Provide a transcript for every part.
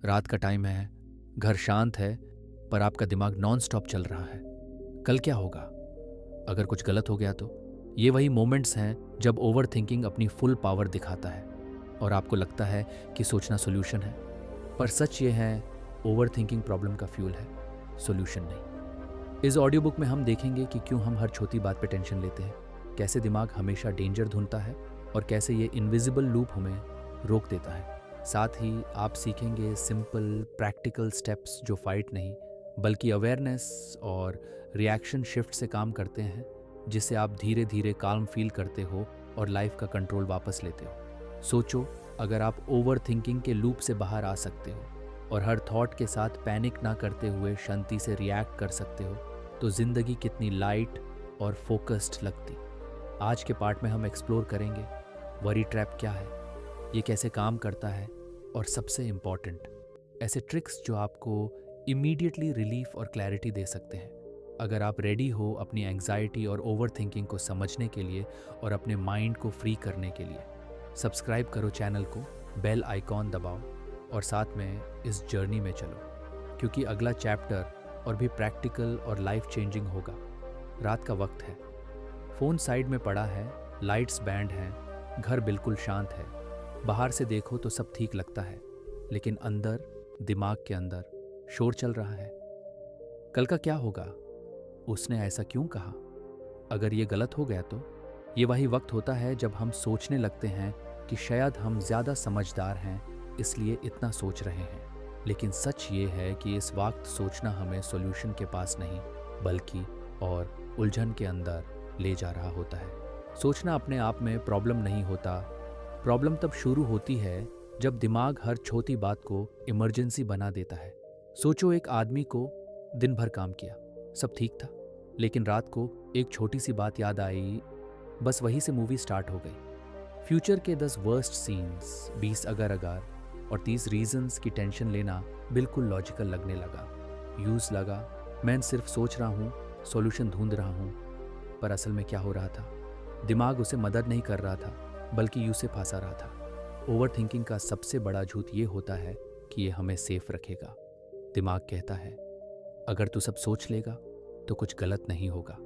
रात का टाइम है, घर शांत है, पर आपका दिमाग नॉन स्टॉप चल रहा है। कल क्या होगा? अगर कुछ गलत हो गया तो? ये वही मोमेंट्स हैं जब ओवर थिंकिंग अपनी फुल पावर दिखाता है और आपको लगता है कि सोचना सोल्यूशन है। पर सच ये है, ओवर थिंकिंग प्रॉब्लम का फ्यूल है, सोल्यूशन नहीं। इस ऑडियो बुक में हम देखेंगे कि क्यों हम हर छोटी बात पे टेंशन लेते हैं, कैसे दिमाग हमेशा डेंजर ढूंढता है और कैसे ये इनविजिबल लूप हमें रोक देता है। साथ ही आप सीखेंगे सिंपल प्रैक्टिकल स्टेप्स जो फाइट नहीं बल्कि अवेयरनेस और रिएक्शन शिफ्ट से काम करते हैं, जिससे आप धीरे धीरे काल्म फील करते हो और लाइफ का कंट्रोल वापस लेते हो। सोचो, अगर आप ओवर थिंकिंग के लूप से बाहर आ सकते हो और हर थॉट के साथ पैनिक ना करते हुए शांति से रिएक्ट कर सकते हो, तो ज़िंदगी कितनी लाइट और फोकस्ड लगती। आज के पार्ट में हम एक्सप्लोर करेंगे वरी ट्रैप क्या है, ये कैसे काम करता है, और सबसे इम्पॉर्टेंट ऐसे ट्रिक्स जो आपको इमीडिएटली रिलीफ और क्लैरिटी दे सकते हैं। अगर आप रेडी हो अपनी एंग्जाइटी और ओवर थिंकिंग को समझने के लिए और अपने माइंड को फ्री करने के लिए, सब्सक्राइब करो चैनल को, बेल आइकॉन दबाओ और साथ में इस जर्नी में चलो, क्योंकि अगला चैप्टर और भी प्रैक्टिकल और लाइफ चेंजिंग होगा। रात का वक्त है, फ़ोन साइड में पड़ा है, लाइट्स बैंड हैं, घर बिल्कुल शांत है। बाहर से देखो तो सब ठीक लगता है, लेकिन अंदर, दिमाग के अंदर शोर चल रहा है। कल का क्या होगा? उसने ऐसा क्यों कहा? अगर ये गलत हो गया तो? ये वही वक्त होता है जब हम सोचने लगते हैं कि शायद हम ज़्यादा समझदार हैं, इसलिए इतना सोच रहे हैं। लेकिन सच ये है कि इस वक्त सोचना हमें सॉल्यूशन के पास नहीं, बल्कि और उलझन के अंदर ले जा रहा होता है। सोचना अपने आप में प्रॉब्लम नहीं होता। प्रॉब्लम तब शुरू होती है जब दिमाग हर छोटी बात को इमरजेंसी बना देता है। सोचो, एक आदमी को दिन भर काम किया, सब ठीक था, लेकिन रात को एक छोटी सी बात याद आई, बस वहीं से मूवी स्टार्ट हो गई। फ्यूचर के 10 वर्स्ट सीन्स, 20 अगर अगर और 30 रीजंस की टेंशन लेना बिल्कुल लॉजिकल लगने लगा। यूज लगा, मैं सिर्फ सोच रहा हूँ, सॉल्यूशन ढूंढ रहा हूँ। पर असल में क्या हो रहा था? दिमाग उसे मदद नहीं कर रहा था, बल्कि यूं से फंसा रहा था। ओवर थिंकिंग का सबसे बड़ा झूठ ये होता है कि ये हमें सेफ रखेगा। दिमाग कहता है, अगर तू सब सोच लेगा तो कुछ गलत नहीं होगा।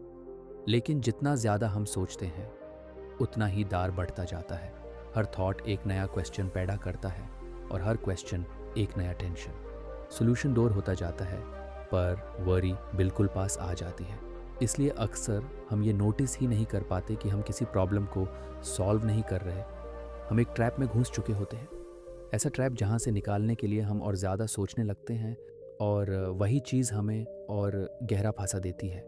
लेकिन जितना ज़्यादा हम सोचते हैं, उतना ही डर बढ़ता जाता है। हर थॉट एक नया क्वेश्चन पैदा करता है और हर क्वेश्चन एक नया टेंशन। सोल्यूशन दूर होता जाता है, पर वरी बिल्कुल पास आ जाती है। इसलिए अक्सर हम ये नोटिस ही नहीं कर पाते कि हम किसी प्रॉब्लम को सॉल्व नहीं कर रहे, हम एक ट्रैप में घुस चुके होते हैं। ऐसा ट्रैप जहाँ से निकालने के लिए हम और ज़्यादा सोचने लगते हैं और वही चीज़ हमें और गहरा फंसा देती है।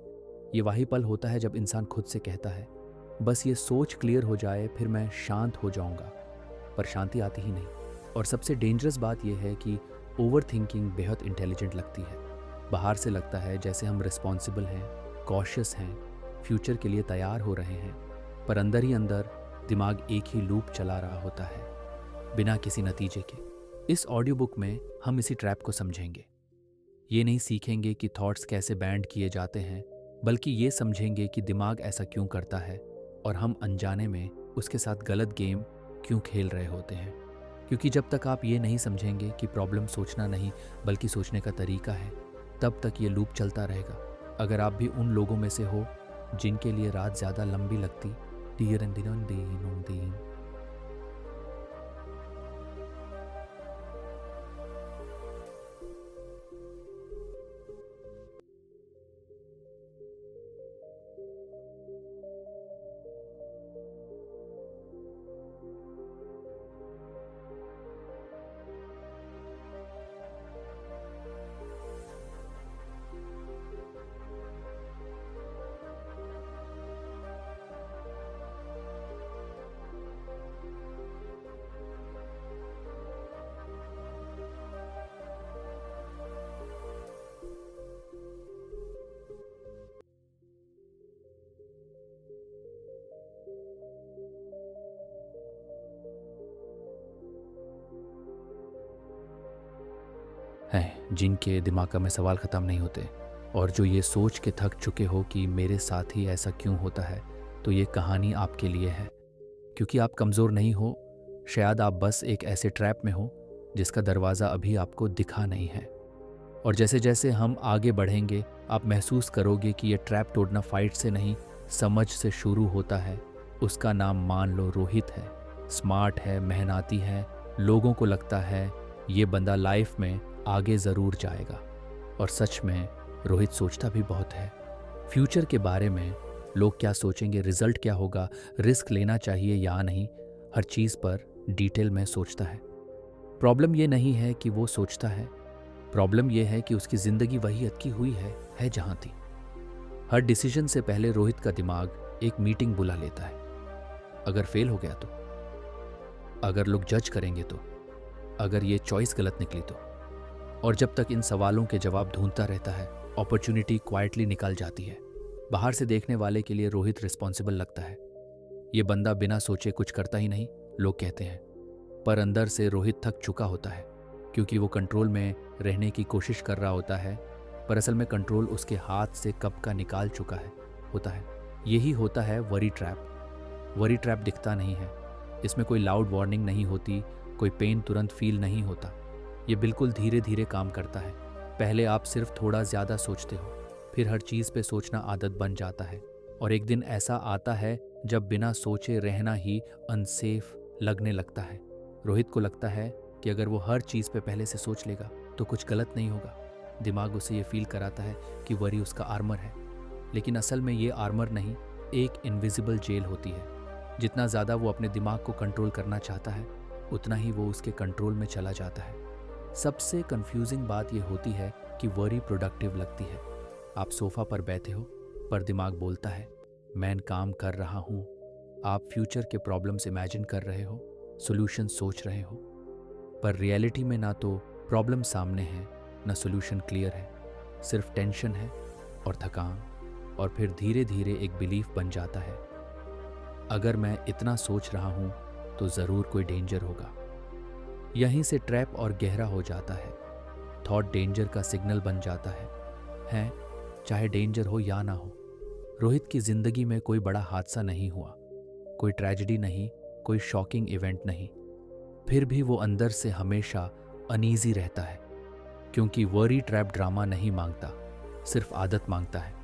ये वही पल होता है जब इंसान खुद से कहता है, बस ये सोच क्लियर हो जाए फिर मैं शांत हो जाऊँगा, पर शांति आती ही नहीं। और सबसे डेंजरस बात यह है कि ओवर थिंकिंग बेहद इंटेलिजेंट लगती है। बाहर से लगता है जैसे हम रिस्पॉन्सिबल हैं, कॉशियस हैं, फ्यूचर के लिए तैयार हो रहे हैं, पर अंदर ही अंदर दिमाग एक ही लूप चला रहा होता है, बिना किसी नतीजे के। इस ऑडियो बुक में हम इसी ट्रैप को समझेंगे। ये नहीं सीखेंगे कि थॉट्स कैसे बैंड किए जाते हैं, बल्कि ये समझेंगे कि दिमाग ऐसा क्यों करता है और हम अनजाने में उसके साथ गलत गेम क्यों खेल रहे होते हैं। क्योंकि जब तक आप ये नहीं समझेंगे कि प्रॉब्लम सोचना नहीं बल्कि सोचने का तरीका है, तब तक ये लूप चलता रहेगा। अगर आप भी उन लोगों में से हो जिनके लिए रात ज़्यादा लंबी लगती, हैं जिनके दिमाग में सवाल ख़त्म नहीं होते और जो ये सोच के थक चुके हो कि मेरे साथ ही ऐसा क्यों होता है, तो ये कहानी आपके लिए है। क्योंकि आप कमज़ोर नहीं हो, शायद आप बस एक ऐसे ट्रैप में हो जिसका दरवाज़ा अभी आपको दिखा नहीं है। और जैसे जैसे हम आगे बढ़ेंगे आप महसूस करोगे कि ये ट्रैप तोड़ना फाइट से नहीं, समझ से शुरू होता है। उसका नाम मान लो रोहित है। स्मार्ट है, मेहनती है, लोगों को लगता है ये बंदा लाइफ में आगे ज़रूर जाएगा। और सच में रोहित सोचता भी बहुत है फ्यूचर के बारे में। लोग क्या सोचेंगे, रिजल्ट क्या होगा, रिस्क लेना चाहिए या नहीं, हर चीज़ पर डिटेल में सोचता है। प्रॉब्लम ये नहीं है कि वो सोचता है, प्रॉब्लम ये है कि उसकी ज़िंदगी वही अटकी हुई है जहाँ थी। हर डिसीजन से पहले रोहित का दिमाग एक मीटिंग बुला लेता है। अगर फेल हो गया तो, अगर लोग जज करेंगे तो, अगर ये चॉइस गलत निकली तो। और जब तक इन सवालों के जवाब ढूंढता रहता है, अपॉर्चुनिटी क्वाइटली निकल जाती है। बाहर से देखने वाले के लिए रोहित रिस्पॉन्सिबल लगता है। ये बंदा बिना सोचे कुछ करता ही नहीं, लोग कहते हैं। पर अंदर से रोहित थक चुका होता है, क्योंकि वो कंट्रोल में रहने की कोशिश कर रहा होता है, पर असल में कंट्रोल उसके हाथ से कब का निकाल चुका होता है। यही होता है वरी ट्रैप। वरी ट्रैप दिखता नहीं है, इसमें कोई लाउड वार्निंग नहीं होती, कोई पेन तुरंत फील नहीं होता। ये बिल्कुल धीरे धीरे काम करता है। पहले आप सिर्फ थोड़ा ज़्यादा सोचते हो, फिर हर चीज़ पे सोचना आदत बन जाता है। और एक दिन ऐसा आता है जब बिना सोचे रहना ही अनसेफ लगने लगता है। रोहित को लगता है कि अगर वो हर चीज़ पे पहले से सोच लेगा तो कुछ गलत नहीं होगा। दिमाग उसे ये फील कराता है कि वरी उसका आर्मर है, लेकिन असल में ये आर्मर नहीं, एक इनविजिबल जेल होती है। जितना ज़्यादा वो अपने दिमाग को कंट्रोल करना चाहता है, उतना ही वो उसके कंट्रोल में चला जाता है। सबसे कंफ्यूजिंग बात ये होती है कि वरी प्रोडक्टिव लगती है। आप सोफ़ा पर बैठे हो, पर दिमाग बोलता है मैं काम कर रहा हूँ। आप फ्यूचर के प्रॉब्लम्स इमेजिन कर रहे हो, सॉल्यूशन सोच रहे हो, पर रियलिटी में ना तो प्रॉब्लम सामने है, ना सॉल्यूशन क्लियर है। सिर्फ टेंशन है और थकान, और फिर धीरे धीरे एक बिलीफ बन जाता है, अगर मैं इतना सोच रहा हूँ तो ज़रूर कोई डेंजर होगा। यहीं से ट्रैप और गहरा हो जाता है। थॉट डेंजर का सिग्नल बन जाता है, चाहे डेंजर हो या ना हो। रोहित की ज़िंदगी में कोई बड़ा हादसा नहीं हुआ, कोई ट्रेजेडी नहीं, कोई शॉकिंग इवेंट नहीं, फिर भी वो अंदर से हमेशा अनईजी रहता है, क्योंकि वरी ट्रैप ड्रामा नहीं मांगता, सिर्फ आदत मांगता है।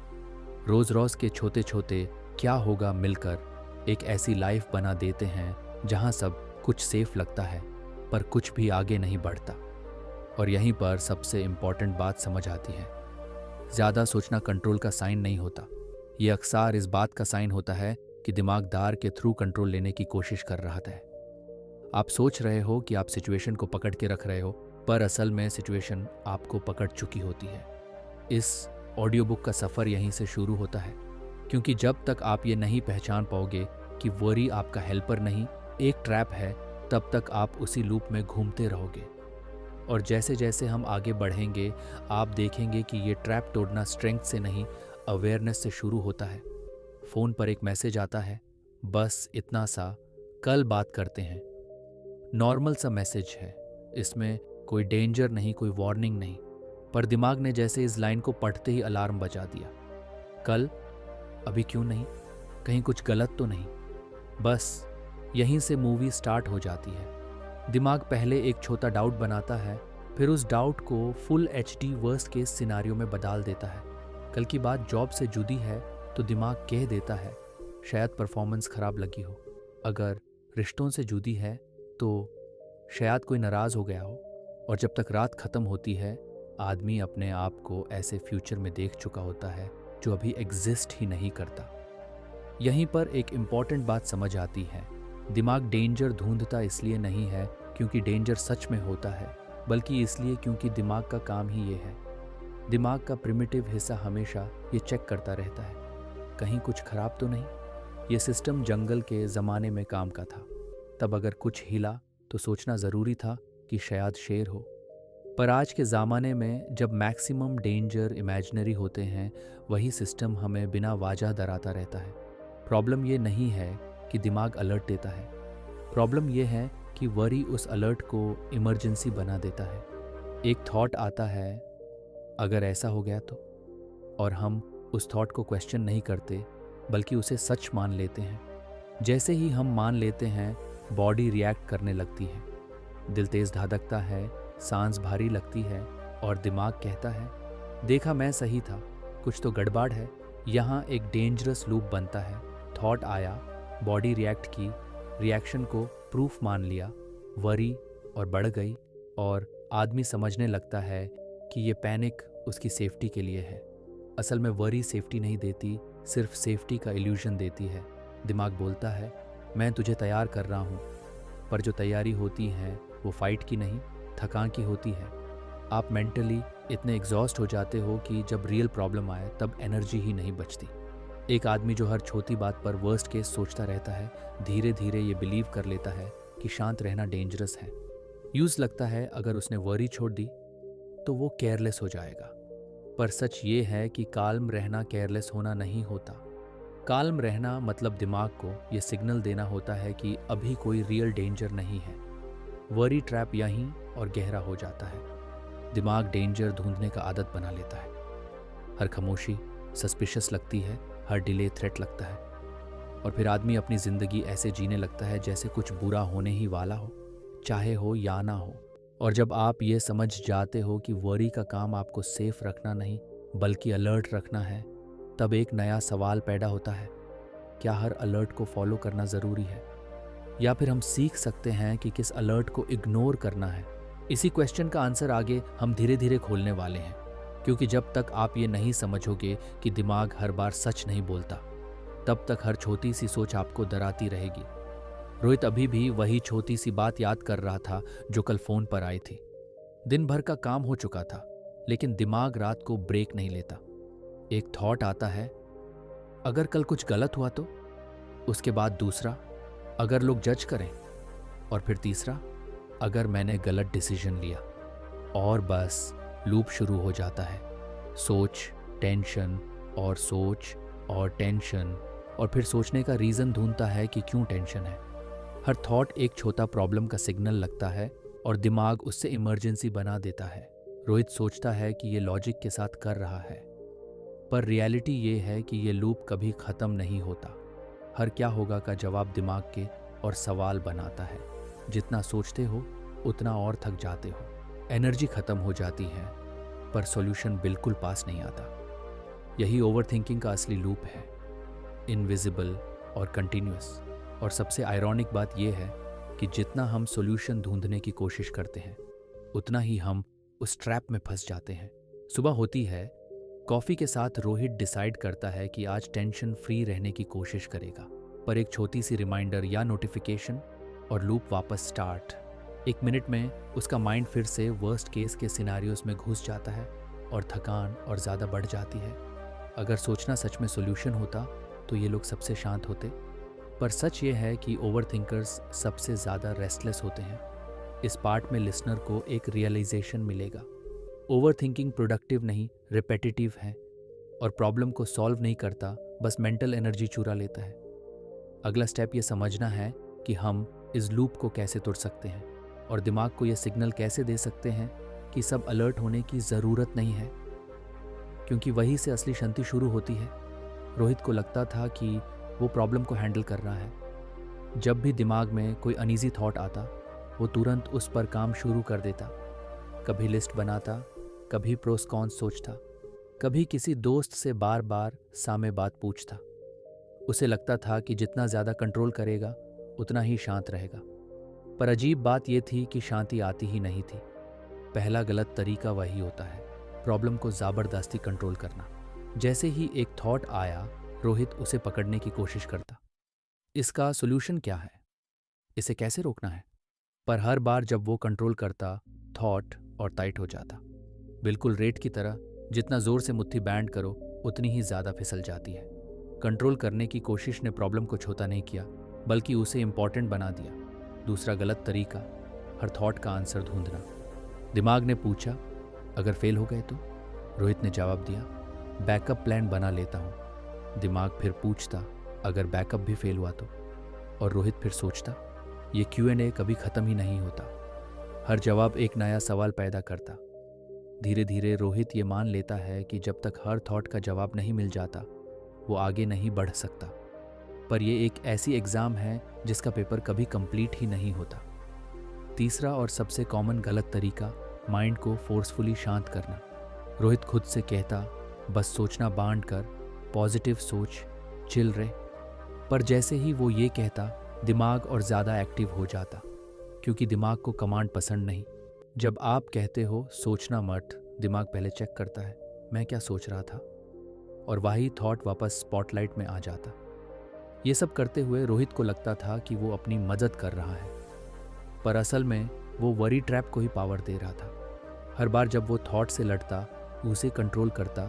रोज़ रोज़ के छोटे छोटे क्या होगा मिलकर एक ऐसी लाइफ बना देते हैं जहां सब कुछ सेफ लगता है, पर कुछ भी आगे नहीं बढ़ता। और यहीं पर सबसे इम्पॉर्टेंट बात समझ आती है, ज़्यादा सोचना कंट्रोल का साइन नहीं होता। ये अक्सर इस बात का साइन होता है कि दिमागदार के थ्रू कंट्रोल लेने की कोशिश कर रहा है। आप सोच रहे हो कि आप सिचुएशन को पकड़ के रख रहे हो, पर असल में सिचुएशन आपको पकड़ चुकी होती है। इस ऑडियो बुक का सफ़र यहीं से शुरू होता है, क्योंकि जब तक आप ये नहीं पहचान पाओगे कि वरी आपका हेल्पर नहीं, एक ट्रैप है, तब तक आप उसी लूप में घूमते रहोगे। और जैसे जैसे हम आगे बढ़ेंगे आप देखेंगे कि ये ट्रैप तोड़ना स्ट्रेंथ से नहीं, अवेयरनेस से शुरू होता है। फ़ोन पर एक मैसेज आता है, बस इतना सा, कल बात करते हैं। नॉर्मल सा मैसेज है, इसमें कोई डेंजर नहीं, कोई वार्निंग नहीं, पर दिमाग ने जैसे इस लाइन को पढ़ते ही अलार्म बजा दिया। कल? अभी क्यों नहीं? कहीं कुछ गलत तो नहीं? बस यहीं से मूवी स्टार्ट हो जाती है। दिमाग पहले एक छोटा डाउट बनाता है, फिर उस डाउट को full HD worst case scenario में बदल देता है। कल की बात जॉब से जुड़ी है तो दिमाग कह देता है शायद परफॉर्मेंस खराब लगी हो। अगर रिश्तों से जुड़ी है तो शायद कोई नाराज़ हो गया हो। और जब तक रात ख़त्म होती है आदमी अपने आप को ऐसे फ्यूचर में देख चुका होता है जो अभी एग्जिस्ट ही नहीं करता। यहीं पर एक इम्पॉर्टेंट बात समझ आती है, दिमाग डेंजर ढूंढता इसलिए नहीं है क्योंकि डेंजर सच में होता है, बल्कि इसलिए क्योंकि दिमाग का काम ही ये है। दिमाग का प्रिमिटिव हिस्सा हमेशा ये चेक करता रहता है, कहीं कुछ खराब तो नहीं। ये सिस्टम जंगल के ज़माने में काम का था, तब अगर कुछ हिला तो सोचना ज़रूरी था कि शायद शेर हो। पर आज के ज़माने में जब मैक्सिमम डेंजर इमेजिनरी होते हैं, वही सिस्टम हमें बिना वाजह डराता रहता है। प्रॉब्लम ये नहीं है कि दिमाग अलर्ट देता है, प्रॉब्लम ये है कि वरी उस अलर्ट को इमरजेंसी बना देता है। एक थॉट आता है, अगर ऐसा हो गया तो, और हम उस थॉट को क्वेश्चन नहीं करते बल्कि उसे सच मान लेते हैं। जैसे ही हम मान लेते हैं बॉडी रिएक्ट करने लगती है। दिल तेज धड़कता है, सांस भारी लगती है और दिमाग कहता है, देखा मैं सही था, कुछ तो गड़बड़ है। यहाँ एक डेंजरस लूप बनता है। थॉट आया, बॉडी रिएक्ट की, रिएक्शन को प्रूफ मान लिया, वरी और बढ़ गई और आदमी समझने लगता है कि ये पैनिक उसकी सेफ्टी के लिए है। असल में वरी सेफ्टी नहीं देती, सिर्फ सेफ्टी का इल्यूजन देती है। दिमाग बोलता है, मैं तुझे तैयार कर रहा हूँ, पर जो तैयारी होती है वो फाइट की नहीं, थकान की होती है। आप मेंटली इतने एग्जॉस्ट हो जाते हो कि जब रियल प्रॉब्लम आए तब एनर्जी ही नहीं बचती। एक आदमी जो हर छोटी बात पर वर्स्ट केस सोचता रहता है, धीरे धीरे ये बिलीव कर लेता है कि शांत रहना डेंजरस है। यूज लगता है अगर उसने वरी छोड़ दी तो वो केयरलेस हो जाएगा। पर सच ये है कि काल्म रहना केयरलेस होना नहीं होता। काल्म रहना मतलब दिमाग को ये सिग्नल देना होता है कि अभी कोई रियल डेंजर नहीं है। वरी ट्रैप यहीं और गहरा हो जाता है। दिमाग डेंजर ढूंढने का आदत बना लेता है। हर खामोशी सस्पिशियस लगती है, हर डिले थ्रेट लगता है, और फिर आदमी अपनी ज़िंदगी ऐसे जीने लगता है जैसे कुछ बुरा होने ही वाला हो, चाहे हो या ना हो। और जब आप ये समझ जाते हो कि वरी का काम आपको सेफ रखना नहीं बल्कि अलर्ट रखना है, तब एक नया सवाल पैदा होता है, क्या हर अलर्ट को फॉलो करना ज़रूरी है, या फिर हम सीख सकते हैं कि किस अलर्ट को इग्नोर करना है। इसी क्वेश्चन का आंसर आगे हम धीरे धीरे खोलने वाले हैं, क्योंकि जब तक आप ये नहीं समझोगे कि दिमाग हर बार सच नहीं बोलता, तब तक हर छोटी सी सोच आपको डराती रहेगी। रोहित अभी भी वही छोटी सी बात याद कर रहा था जो कल फोन पर आई थी। दिन भर का काम हो चुका था, लेकिन दिमाग रात को ब्रेक नहीं लेता। एक थॉट आता है, अगर कल कुछ गलत हुआ तो? उसके बाद दूसरा, अगर लोग जज करें? और फिर तीसरा, अगर मैंने गलत डिसीजन लिया? और बस लूप शुरू हो जाता है। सोच, टेंशन और सोच और टेंशन, और फिर सोचने का रीज़न ढूंढता है कि क्यों टेंशन है। हर थॉट एक छोटा प्रॉब्लम का सिग्नल लगता है और दिमाग उससे इमरजेंसी बना देता है। रोहित सोचता है कि ये लॉजिक के साथ कर रहा है, पर रियलिटी ये है कि ये लूप कभी ख़त्म नहीं होता। हर क्या होगा का जवाब दिमाग के और सवाल बनाता है। जितना सोचते हो उतना और थक जाते हो, एनर्जी ख़त्म हो जाती है, पर सॉल्यूशन बिल्कुल पास नहीं आता। यही ओवरथिंकिंग का असली लूप है, इनविजिबल और कंटिन्यूअस। और सबसे आयरॉनिक बात यह है कि जितना हम सॉल्यूशन ढूंढने की कोशिश करते हैं, उतना ही हम उस ट्रैप में फंस जाते हैं। सुबह होती है, कॉफ़ी के साथ रोहित डिसाइड करता है कि आज टेंशन फ्री रहने की कोशिश करेगा, पर एक छोटी सी रिमाइंडर या नोटिफिकेशन और लूप वापस स्टार्ट। 1 मिनट में उसका माइंड फिर से वर्स्ट केस के सिनारियोस में घुस जाता है और थकान और ज़्यादा बढ़ जाती है। अगर सोचना सच में सॉल्यूशन होता तो ये लोग सबसे शांत होते, पर सच ये है कि ओवरथिंकर्स सबसे ज़्यादा रेस्टलेस होते हैं। इस पार्ट में लिसनर को एक रियलाइजेशन मिलेगा, ओवरथिंकिंग प्रोडक्टिव नहीं, रिपेटिटिव है, और प्रॉब्लम को सॉल्व नहीं करता, बस मेंटल एनर्जी चुरा लेता है। अगला स्टेप ये समझना है कि हम इस लूप को कैसे तोड़ सकते हैं और दिमाग को ये सिग्नल कैसे दे सकते हैं कि सब अलर्ट होने की ज़रूरत नहीं है, क्योंकि वहीं से असली शांति शुरू होती है। रोहित को लगता था कि वो प्रॉब्लम को हैंडल कर रहा है। जब भी दिमाग में कोई अनईजी थॉट आता, वो तुरंत उस पर काम शुरू कर देता। कभी लिस्ट बनाता, कभी प्रोस कॉन्स सोचता, कभी किसी दोस्त से बार बार सामे बात पूछता। उसे लगता था कि जितना ज़्यादा कंट्रोल करेगा उतना ही शांत रहेगा। पर अजीब बात यह थी कि शांति आती ही नहीं थी। पहला गलत तरीका वही होता है, प्रॉब्लम को ज़बरदस्ती कंट्रोल करना। जैसे ही एक थॉट आया, रोहित उसे पकड़ने की कोशिश करता। इसका सॉल्यूशन क्या है? इसे कैसे रोकना है? पर हर बार जब वो कंट्रोल करता, थॉट और टाइट हो जाता, बिल्कुल रेत की तरह। जितना जोर से मुट्ठी बैंड करो उतनी ही ज़्यादा फिसल जाती है। कंट्रोल करने की कोशिश ने प्रॉब्लम को छोटा नहीं किया, बल्कि उसे इम्पॉर्टेंट बना दिया। दूसरा गलत तरीका, हर थॉट का आंसर ढूंढना। दिमाग ने पूछा, अगर फेल हो गए तो? रोहित ने जवाब दिया, बैकअप प्लान बना लेता हूँ। दिमाग फिर पूछता, अगर बैकअप भी फेल हुआ तो? और रोहित फिर सोचता, ये Q&A कभी ख़त्म ही नहीं होता। हर जवाब एक नया सवाल पैदा करता। धीरे धीरे रोहित ये मान लेता है कि जब तक हर थॉट का जवाब नहीं मिल जाता, वो आगे नहीं बढ़ सकता। पर ये एक ऐसी एग्ज़ाम है जिसका पेपर कभी कंप्लीट ही नहीं होता। तीसरा और सबसे कॉमन गलत तरीका, माइंड को फोर्सफुली शांत करना। रोहित खुद से कहता, बस सोचना बांट कर, पॉजिटिव सोच, चिल रहे। पर जैसे ही वो ये कहता, दिमाग और ज़्यादा एक्टिव हो जाता, क्योंकि दिमाग को कमांड पसंद नहीं। जब आप कहते हो सोचना मत, दिमाग पहले चेक करता है मैं क्या सोच रहा था, और वही थॉट वापस स्पॉटलाइट में आ जाता। ये सब करते हुए रोहित को लगता था कि वो अपनी मदद कर रहा है, पर असल में वो वरी ट्रैप को ही पावर दे रहा था। हर बार जब वो थॉट से लड़ता, उसे कंट्रोल करता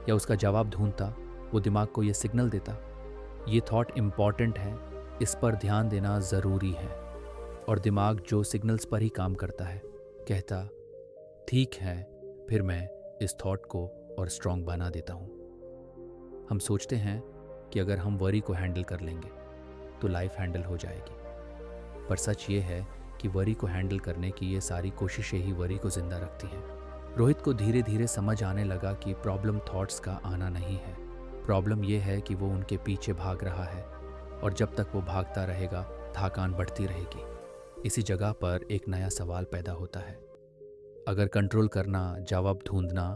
या उसका जवाब ढूंढता, वो दिमाग को ये सिग्नल देता, ये थॉट इम्पॉर्टेंट है, इस पर ध्यान देना ज़रूरी है। और दिमाग जो सिग्नल्स पर ही काम करता है, कहता ठीक है, फिर मैं इस थॉट को और स्ट्रॉन्ग बना देता हूँ। हम सोचते हैं कि अगर हम वरी को हैंडल कर लेंगे तो लाइफ हैंडल हो जाएगी, पर सच ये है कि वरी को हैंडल करने की ये सारी कोशिशें ही वरी को जिंदा रखती हैं। रोहित को धीरे धीरे समझ आने लगा कि प्रॉब्लम थॉट्स का आना नहीं है, प्रॉब्लम ये है कि वो उनके पीछे भाग रहा है, और जब तक वो भागता रहेगा थकान बढ़ती रहेगी। इसी जगह पर एक नया सवाल पैदा होता है, अगर कंट्रोल करना, जवाब ढूंढना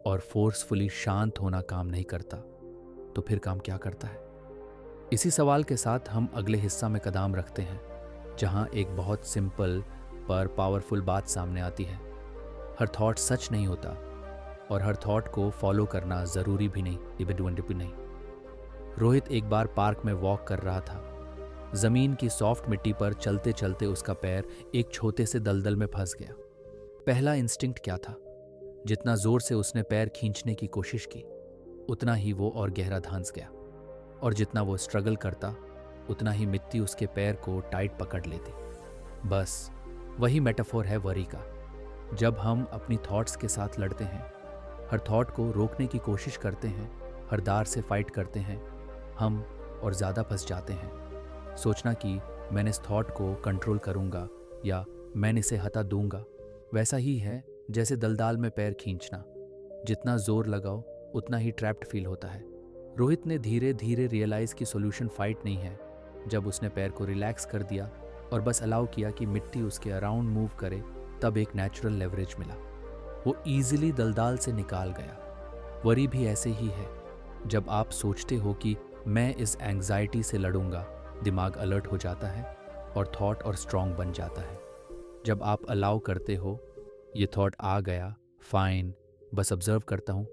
और फोर्सफुली शांत होना काम नहीं करता, तो फिर काम क्या करता है? इसी सवाल के साथ हम अगले हिस्सा में कदम रखते हैं, जहां एक बहुत सिंपल पर पावरफुल बात सामने आती है। हर थॉट सच नहीं होता, और हर थॉट को फॉलो करना ज़रूरी भी नहीं, डिपेंडेंट भी नहीं। रोहित एक बार पार्क में वॉक कर रहा था। ज़मीन की सॉफ्ट मिट्टी पर चलते चलते उसका पैर एक छोटे से दलदल में फंस गया। पहला इंस्टिंक्ट क्या था? जितना जोर से उसने पैर खींचने की कोशिश की, उतना ही वो और गहरा धंस गया, और जितना वो स्ट्रगल करता, उतना ही मिट्टी उसके पैर को टाइट पकड़ लेती। बस वही मेटाफोर है वरी का। जब हम अपनी थॉट्स के साथ लड़ते हैं, हर थॉट को रोकने की कोशिश करते हैं, हर दार से फाइट करते हैं, हम और ज़्यादा फंस जाते हैं। सोचना कि मैंने इस थॉट को कंट्रोल करूँगा या मैंने इसे हटा दूंगा, वैसा ही है जैसे दलदल में पैर खींचना। जितना जोर लगाओ उतना ही ट्रैप्ड फील होता है। रोहित ने धीरे धीरे रियलाइज़ कि सॉल्यूशन फाइट नहीं है। जब उसने पैर को रिलैक्स कर दिया और बस अलाउ किया कि मिट्टी उसके अराउंड मूव करे, तब एक नेचुरल लेवरेज मिला। वो ईजिली दलदल से निकाल गया। वरी भी ऐसे ही है। जब आप सोचते हो कि मैं इस एंग्जाइटी से लड़ूंगा, दिमाग अलर्ट हो जाता है और थॉट और स्ट्रॉन्ग बन जाता है। जब आप अलाउ करते हो, ये थॉट आ गया, फाइन, बस ऑब्जर्व करता हूँ,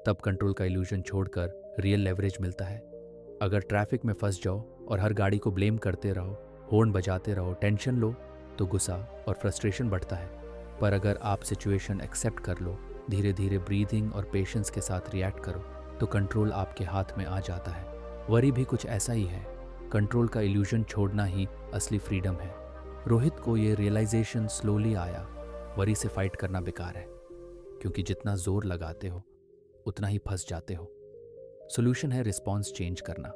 तब कंट्रोल का इल्यूजन छोड़कर रियल लेवरेज मिलता है। अगर ट्रैफिक में फंस जाओ और हर गाड़ी को ब्लेम करते रहो, हॉर्न बजाते रहो, टेंशन लो, तो गुस्सा और फ्रस्ट्रेशन बढ़ता है। पर अगर आप सिचुएशन एक्सेप्ट कर लो, धीरे धीरे ब्रीदिंग और पेशेंस के साथ रिएक्ट करो, तो कंट्रोल आपके हाथ में आ जाता है। वरी भी कुछ ऐसा ही है। कंट्रोल का इल्यूजन छोड़ना ही असली फ्रीडम है। रोहित को ये रियलाइजेशन स्लोली आया, वरी से फाइट करना बेकार है, क्योंकि जितना जोर लगाते हो उतना ही फंस जाते हो। सोल्यूशन है रिस्पॉन्स चेंज करना।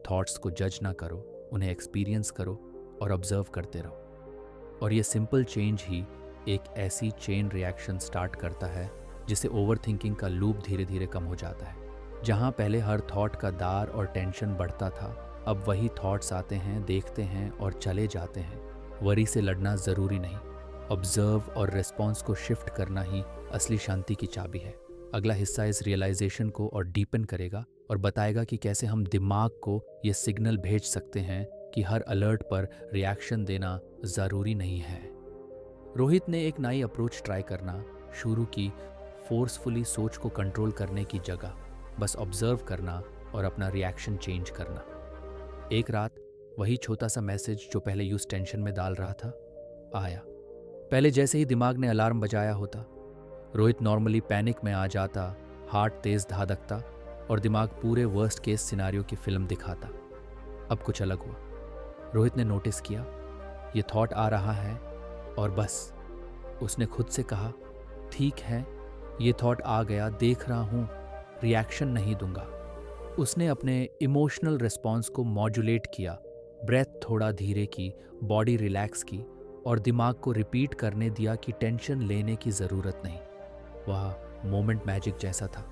थॉट्स को जज ना करो, उन्हें एक्सपीरियंस करो और ऑब्जर्व करते रहो। और ये सिंपल चेंज ही एक ऐसी चेन रिएक्शन स्टार्ट करता है जिसे ओवर थिंकिंग का लूप धीरे धीरे कम हो जाता है। जहाँ पहले हर थॉट का दार और टेंशन बढ़ता था, अब वही थॉट्स आते हैं, देखते हैं और चले जाते हैं। वरी से लड़ना ज़रूरी नहीं, ऑब्जर्व और रिस्पॉन्स को शिफ्ट करना ही असली शांति की चाबी है। अगला हिस्सा इस रियलाइजेशन को और डीपन करेगा और बताएगा कि कैसे हम दिमाग को ये सिग्नल भेज सकते हैं कि हर अलर्ट पर रिएक्शन देना ज़रूरी नहीं है। रोहित ने एक नई अप्रोच ट्राई करना शुरू की, फोर्सफुली सोच को कंट्रोल करने की जगह बस ऑब्जर्व करना और अपना रिएक्शन चेंज करना। एक रात वही छोटा सा मैसेज जो पहले यूज टेंशन में डाल रहा था, आया। पहले जैसे ही दिमाग ने अलार्म बजाया होता, रोहित नॉर्मली पैनिक में आ जाता, हार्ट तेज धड़कता और दिमाग पूरे वर्स्ट केस सिनारियो की फिल्म दिखाता। अब कुछ अलग हुआ। रोहित ने नोटिस किया ये थॉट आ रहा है, और बस उसने खुद से कहा, ठीक है, ये थॉट आ गया, देख रहा हूँ, रिएक्शन नहीं दूंगा। उसने अपने इमोशनल रिस्पॉन्स को मॉड्यूलेट किया, ब्रेथ थोड़ा धीरे की, बॉडी रिलैक्स की और दिमाग को रिपीट करने दिया कि टेंशन लेने की ज़रूरत नहीं। वह मोमेंट मैजिक जैसा था।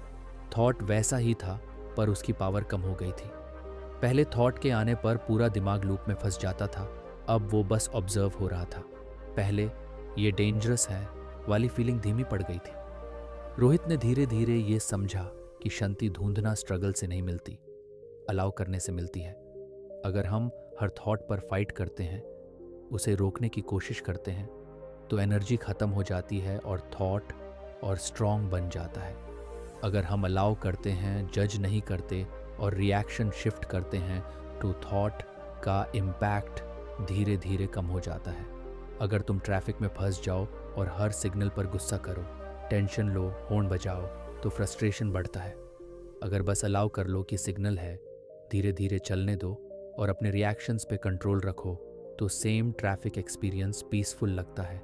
थॉट वैसा ही था, पर उसकी पावर कम हो गई थी। पहले थॉट के आने पर पूरा दिमाग लूप में फंस जाता था, अब वो बस ऑब्जर्व हो रहा था। पहले ये डेंजरस है वाली फीलिंग धीमी पड़ गई थी। रोहित ने धीरे धीरे ये समझा कि शांति ढूंढना स्ट्रगल से नहीं मिलती, अलाउ करने से मिलती है। अगर हम हर थॉट पर फाइट करते हैं, उसे रोकने की कोशिश करते हैं, तो एनर्जी खत्म हो जाती है और थॉट और स्ट्रॉन्ग बन जाता है। अगर हम अलाउ करते हैं, जज नहीं करते और रिएक्शन शिफ्ट करते हैं, तो थॉट का इम्पैक्ट धीरे धीरे कम हो जाता है। अगर तुम ट्रैफिक में फंस जाओ और हर सिग्नल पर गुस्सा करो, टेंशन लो, हॉर्न बजाओ, तो फ्रस्ट्रेशन बढ़ता है। अगर बस अलाउ कर लो कि सिग्नल है, धीरे धीरे चलने दो और अपने रिएक्शंस पे कंट्रोल रखो, तो सेम ट्रैफिक एक्सपीरियंस पीसफुल लगता है।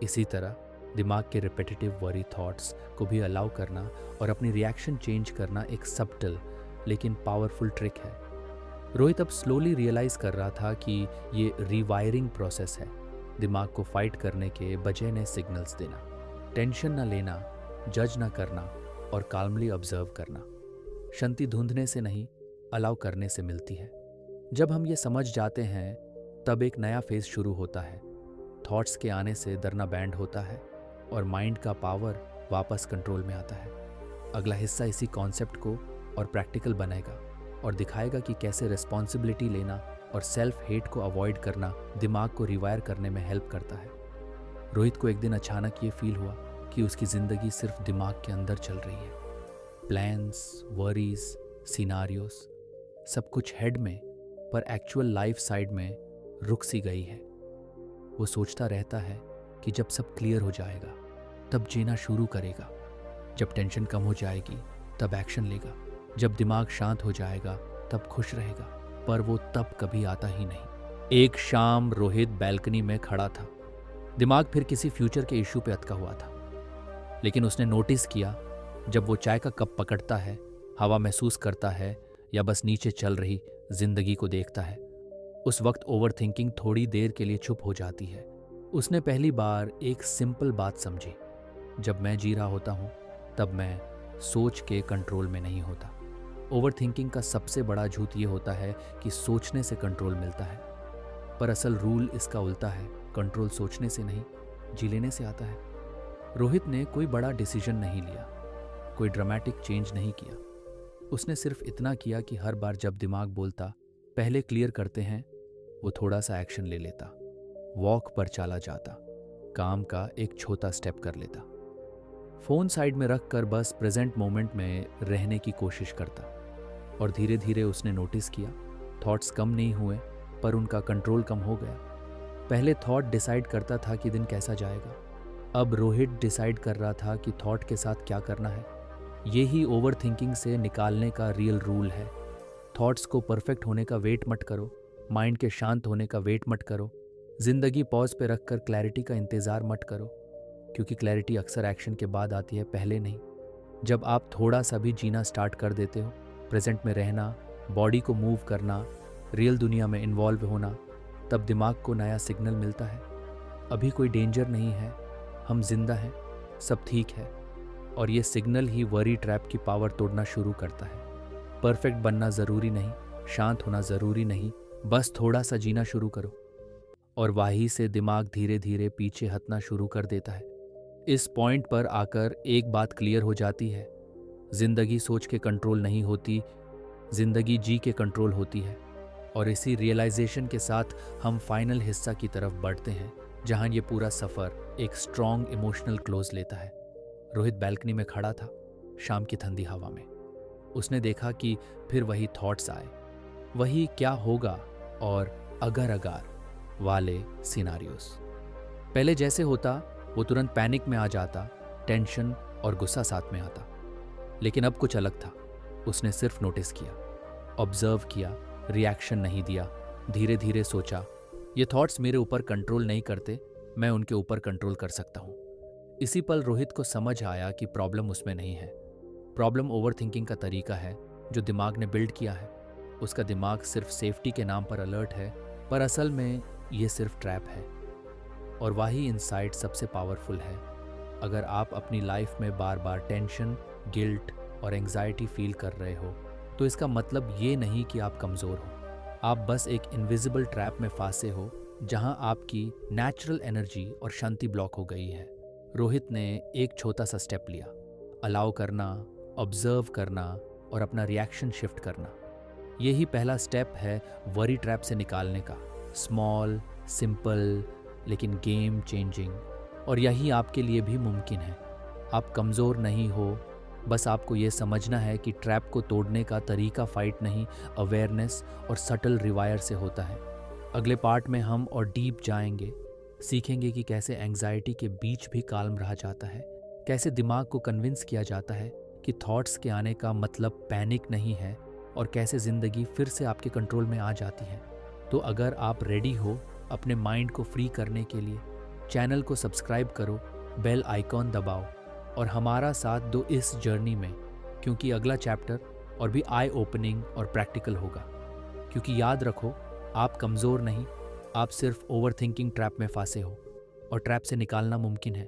इसी तरह दिमाग के रिपीटेटिव वरी थॉट्स को भी अलाउ करना और अपनी रिएक्शन चेंज करना एक सबटल लेकिन पावरफुल ट्रिक है। रोहित अब स्लोली रियलाइज कर रहा था कि ये रीवायरिंग प्रोसेस है, दिमाग को फाइट करने के बजाय नए सिग्नल्स देना, टेंशन ना लेना, जज ना करना और काल्मली ऑब्जर्व करना। शांति ढूंढने से नहीं, अलाउ करने से मिलती है। जब हम ये समझ जाते हैं, तब एक नया फेज शुरू होता है। थॉट्स के आने से डरना बैंड होता है और माइंड का पावर वापस कंट्रोल में आता है। अगला हिस्सा इसी कॉन्सेप्ट को और प्रैक्टिकल बनाएगा और दिखाएगा कि कैसे रिस्पॉन्सिबिलिटी लेना और सेल्फ हेट को अवॉइड करना दिमाग को रिवायर करने में हेल्प करता है। रोहित को एक दिन अचानक ये फील हुआ कि उसकी ज़िंदगी सिर्फ दिमाग के अंदर चल रही है। प्लान्स, वरीज, सिनारियोस, सब कुछ हेड में, पर एक्चुअल लाइफ साइड में रुक सी गई है। वो सोचता रहता है कि जब सब क्लियर हो जाएगा तब जीना शुरू करेगा, जब टेंशन कम हो जाएगी तब एक्शन लेगा, जब दिमाग शांत हो जाएगा तब खुश रहेगा, पर वो तब कभी आता ही नहीं। एक शाम रोहित बैल्कनी में खड़ा था। दिमाग फिर किसी फ्यूचर के इशू पे अटका हुआ था, लेकिन उसने नोटिस किया जब वो चाय का कप पकड़ता है, हवा महसूस करता है या बस नीचे चल रही जिंदगी को देखता है, उस वक्त ओवर थिंकिंग थोड़ी देर के लिए चुप हो जाती है। उसने पहली बार एक सिंपल बात समझी, जब मैं जी रहा होता हूँ तब मैं सोच के कंट्रोल में नहीं होता। ओवर थिंकिंग का सबसे बड़ा झूठ ये होता है कि सोचने से कंट्रोल मिलता है, पर असल रूल इसका उल्टा है। कंट्रोल सोचने से नहीं, जी लेने से आता है। रोहित ने कोई बड़ा डिसीजन नहीं लिया, कोई ड्रामेटिक चेंज नहीं किया। उसने सिर्फ इतना किया कि हर बार जब दिमाग बोलता पहले क्लियर करते हैं, वो थोड़ा सा एक्शन ले लेता, वॉक पर चला जाता, काम का एक छोटा स्टेप कर लेता, फ़ोन साइड में रख कर बस प्रेजेंट मोमेंट में रहने की कोशिश करता। और धीरे धीरे उसने नोटिस किया, थॉट्स कम नहीं हुए पर उनका कंट्रोल कम हो गया। पहले थॉट डिसाइड करता था कि दिन कैसा जाएगा, अब रोहित डिसाइड कर रहा था कि थॉट के साथ क्या करना है। यही ओवर थिंकिंग से निकालने का रियल रूल है। थॉट्स को परफेक्ट होने का वेट मत करो, माइंड के शांत होने का वेट मत करो, जिंदगी पॉज पे रखकर क्लैरिटी का इंतज़ार मत करो, क्योंकि क्लैरिटी अक्सर एक्शन के बाद आती है, पहले नहीं। जब आप थोड़ा सा भी जीना स्टार्ट कर देते हो, प्रेजेंट में रहना, बॉडी को मूव करना, रियल दुनिया में इन्वॉल्व होना, तब दिमाग को नया सिग्नल मिलता है, अभी कोई डेंजर नहीं है, हम जिंदा हैं, सब ठीक है। और ये सिग्नल ही वरी ट्रैप की पावर तोड़ना शुरू करता है। परफेक्ट बनना ज़रूरी नहीं, शांत होना ज़रूरी नहीं, बस थोड़ा सा जीना शुरू करो। और वहीं से दिमाग धीरे धीरे पीछे हटना शुरू कर देता है। इस पॉइंट पर आकर एक बात क्लियर हो जाती है, जिंदगी सोच के कंट्रोल नहीं होती, जिंदगी जी के कंट्रोल होती है। और इसी रियलाइजेशन के साथ हम फाइनल हिस्सा की तरफ बढ़ते हैं, जहां ये पूरा सफ़र एक स्ट्रॉन्ग इमोशनल क्लोज लेता है। रोहित बैल्कनी में खड़ा था, शाम की ठंडी हवा में। उसने देखा कि फिर वही थॉट्स आए, वही क्या होगा और अगर वाले सिनारियोस। पहले जैसे होता वो तुरंत पैनिक में आ जाता, टेंशन और गुस्सा साथ में आता, लेकिन अब कुछ अलग था। उसने सिर्फ नोटिस किया, ऑब्जर्व किया, रिएक्शन नहीं दिया, धीरे धीरे सोचा, ये थॉट्स मेरे ऊपर कंट्रोल नहीं करते, मैं उनके ऊपर कंट्रोल कर सकता हूँ। इसी पल रोहित को समझ आया कि प्रॉब्लम उसमें नहीं है, प्रॉब्लम ओवर थिंकिंग का तरीका है जो दिमाग ने बिल्ड किया है। उसका दिमाग सिर्फ सेफ्टी के नाम पर अलर्ट है, पर असल में ये सिर्फ ट्रैप है। और वही इनसाइट सबसे पावरफुल है। अगर आप अपनी लाइफ में बार बार टेंशन, गिल्ट और एंग्जाइटी फील कर रहे हो, तो इसका मतलब ये नहीं कि आप कमज़ोर हो, आप बस एक इनविजिबल ट्रैप में फंसे हो जहां आपकी नेचुरल एनर्जी और शांति ब्लॉक हो गई है। रोहित ने एक छोटा सा स्टेप लिया, अलाउ करना, ऑब्जर्व करना और अपना रिएक्शन शिफ्ट करना। यही पहला स्टेप है वरी ट्रैप से निकालने का। स्मॉल, सिंपल, लेकिन गेम चेंजिंग। और यही आपके लिए भी मुमकिन है। आप कमज़ोर नहीं हो, बस आपको ये समझना है कि ट्रैप को तोड़ने का तरीका फाइट नहीं, अवेयरनेस और सटल रिवायर से होता है। अगले पार्ट में हम और डीप जाएंगे, सीखेंगे कि कैसे एंग्जाइटी के बीच भी काल्म रहा जाता है, कैसे दिमाग को कन्विंस किया जाता है कि थॉट्स के आने का मतलब पैनिक नहीं है, और कैसे ज़िंदगी फिर से आपके कंट्रोल में आ जाती है। तो अगर आप रेडी हो अपने माइंड को फ्री करने के लिए, चैनल को सब्सक्राइब करो, बेल आइकॉन दबाओ और हमारा साथ दो इस जर्नी में, क्योंकि अगला चैप्टर और भी आई ओपनिंग और प्रैक्टिकल होगा। क्योंकि याद रखो, आप कमज़ोर नहीं, आप सिर्फ ओवर थिंकिंग ट्रैप में फंसे हो और ट्रैप से निकालना मुमकिन है।